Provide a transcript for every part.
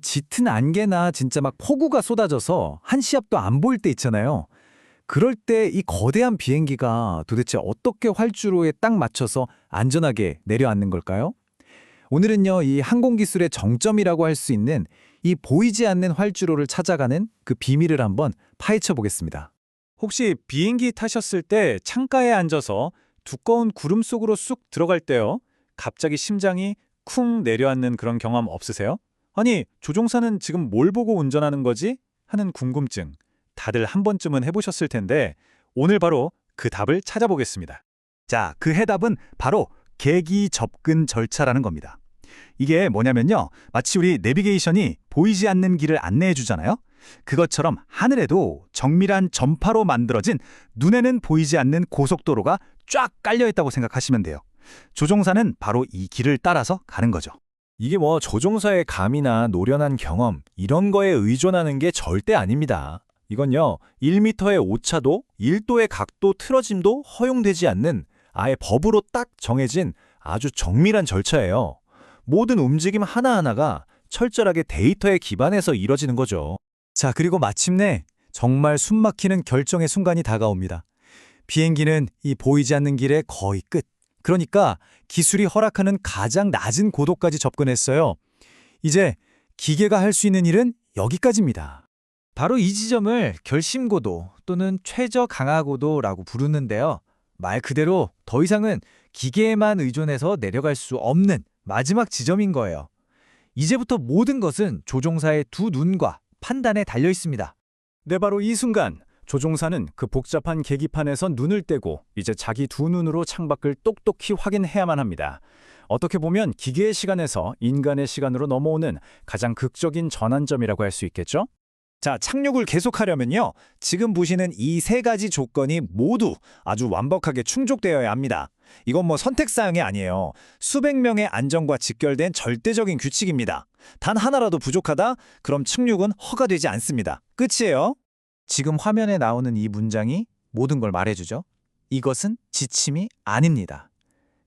짙은 안개나 진짜 막 폭우가 쏟아져서 한 시 앞도 안 보일 때 있잖아요. 그럴 때 이 거대한 비행기가 도대체 어떻게 활주로에 딱 맞춰서 안전하게 내려앉는 걸까요? 오늘은요, 이 항공기술의 정점이라고 할 수 있는 이 보이지 않는 활주로를 찾아가는 그 비밀을 한번 파헤쳐 보겠습니다. 혹시 비행기 타셨을 때 창가에 앉아서 두꺼운 구름 속으로 쑥 들어갈 때요, 갑자기 심장이 쿵 내려앉는 그런 경험 없으세요? 아니, 조종사는 지금 뭘 보고 운전하는 거지? 하는 궁금증 다들 한 번쯤은 해보셨을 텐데 오늘 바로 그 답을 찾아보겠습니다. 자, 그 해답은 바로 계기 접근 절차라는 겁니다. 이게 뭐냐면요, 마치 우리 내비게이션이 보이지 않는 길을 안내해 주잖아요. 그것처럼 하늘에도 정밀한 전파로 만들어진 눈에는 보이지 않는 고속도로가 쫙 깔려 있다고 생각하시면 돼요. 조종사는 바로 이 길을 따라서 가는 거죠. 이게 뭐 조종사의 감이나 노련한 경험 이런 거에 의존하는 게 절대 아닙니다. 이건요, 1m의 오차도 1도의 각도 틀어짐도 허용되지 않는 아예 법으로 딱 정해진 아주 정밀한 절차예요. 모든 움직임 하나하나가 철저하게 데이터에 기반해서 이뤄지는 거죠. 자, 그리고 마침내 정말 숨막히는 결정의 순간이 다가옵니다. 비행기는 이 보이지 않는 길의 거의 끝, 그러니까 기술이 허락하는 가장 낮은 고도까지 접근했어요. 이제 기계가 할 수 있는 일은 여기까지입니다. 바로 이 지점을 결심고도 또는 최저 강화고도라고 부르는데요. 말 그대로 더 이상은 기계에만 의존해서 내려갈 수 없는 마지막 지점인 거예요. 이제부터 모든 것은 조종사의 두 눈과 판단에 달려 있습니다. 네, 바로 이 순간 조종사는 그 복잡한 계기판에서 눈을 떼고 이제 자기 두 눈으로 창밖을 똑똑히 확인해야만 합니다. 어떻게 보면 기계의 시간에서 인간의 시간으로 넘어오는 가장 극적인 전환점이라고 할 수 있겠죠? 자, 착륙을 계속하려면요, 지금 보시는 이 세 가지 조건이 모두 아주 완벽하게 충족되어야 합니다. 이건 뭐 선택사항이 아니에요. 수백 명의 안전과 직결된 절대적인 규칙입니다. 단 하나라도 부족하다? 그럼 착륙은 허가되지 않습니다. 끝이에요. 지금 화면에 나오는 이 문장이 모든 걸 말해주죠. 이것은 지침이 아닙니다.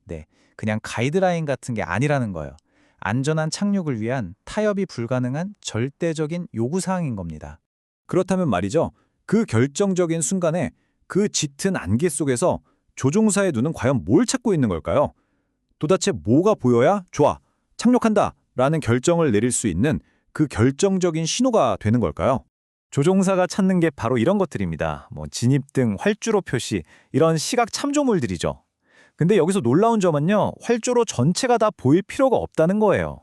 네, 그냥 가이드라인 같은 게 아니라는 거예요. 안전한 착륙을 위한 타협이 불가능한 절대적인 요구사항인 겁니다. 그렇다면 말이죠, 그 결정적인 순간에 그 짙은 안개 속에서 조종사의 눈은 과연 뭘 찾고 있는 걸까요? 도대체 뭐가 보여야 좋아, 착륙한다 라는 결정을 내릴 수 있는 그 결정적인 신호가 되는 걸까요? 조종사가 찾는 게 바로 이런 것들입니다. 진입등, 활주로 표시, 이런 시각 참조물들이죠. 근데 여기서 놀라운 점은요, 활주로 전체가 다 보일 필요가 없다는 거예요.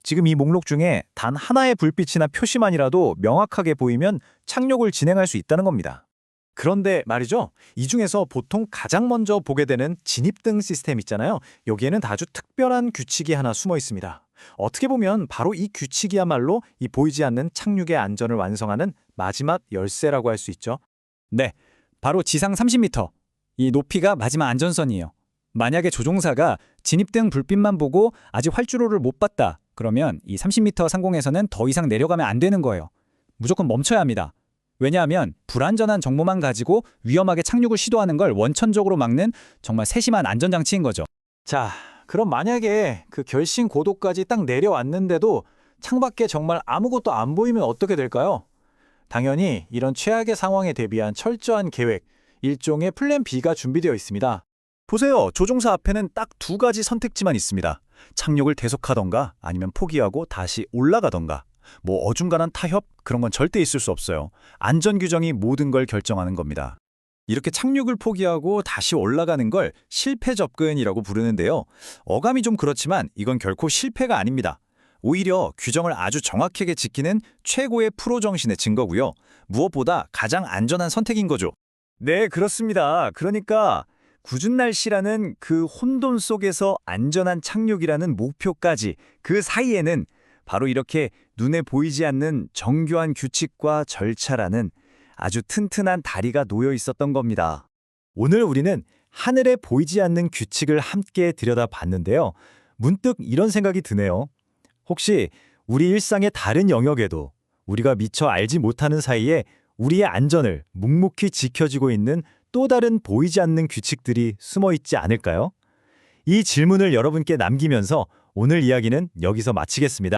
지금 이 목록 중에 단 하나의 불빛이나 표시만이라도 명확하게 보이면 착륙을 진행할 수 있다는 겁니다. 그런데 말이죠, 이 중에서 보통 가장 먼저 보게 되는 진입등 시스템 있잖아요. 여기에는 아주 특별한 규칙이 하나 숨어 있습니다. 어떻게 보면 바로 이 규칙이야말로 이 보이지 않는 착륙의 안전을 완성하는 마지막 열쇠라고 할 수 있죠. 네, 바로 지상 30m. 이 높이가 마지막 안전선이에요. 만약에 조종사가 진입등 불빛만 보고 아직 활주로를 못 봤다, 그러면 이 30m 상공에서는 더 이상 내려가면 안 되는 거예요. 무조건 멈춰야 합니다. 왜냐하면 불안전한 정보만 가지고 위험하게 착륙을 시도하는 걸 원천적으로 막는 정말 세심한 안전장치인 거죠. 자, 그럼 만약에 그 결심 고도까지 딱 내려왔는데도 창밖에 정말 아무것도 안 보이면 어떻게 될까요? 당연히 이런 최악의 상황에 대비한 철저한 계획, 일종의 플랜 B가 준비되어 있습니다. 보세요. 조종사 앞에는 딱 두 가지 선택지만 있습니다. 착륙을 계속하던가 아니면 포기하고 다시 올라가던가. 어중간한 타협? 그런 건 절대 있을 수 없어요. 안전 규정이 모든 걸 결정하는 겁니다. 이렇게 착륙을 포기하고 다시 올라가는 걸 실패 접근이라고 부르는데요. 어감이 좀 그렇지만 이건 결코 실패가 아닙니다. 오히려 규정을 아주 정확하게 지키는 최고의 프로 정신의 증거고요. 무엇보다 가장 안전한 선택인 거죠. 네, 그렇습니다. 그러니까 굳은 날씨라는 그 혼돈 속에서 안전한 착륙이라는 목표까지, 그 사이에는 바로 이렇게 눈에 보이지 않는 정교한 규칙과 절차라는 아주 튼튼한 다리가 놓여 있었던 겁니다. 오늘 우리는 하늘에 보이지 않는 규칙을 함께 들여다봤는데요. 문득 이런 생각이 드네요. 혹시 우리 일상의 다른 영역에도 우리가 미처 알지 못하는 사이에 우리의 안전을 묵묵히 지켜주고 있는 또 다른 보이지 않는 규칙들이 숨어 있지 않을까요? 이 질문을 여러분께 남기면서 오늘 이야기는 여기서 마치겠습니다.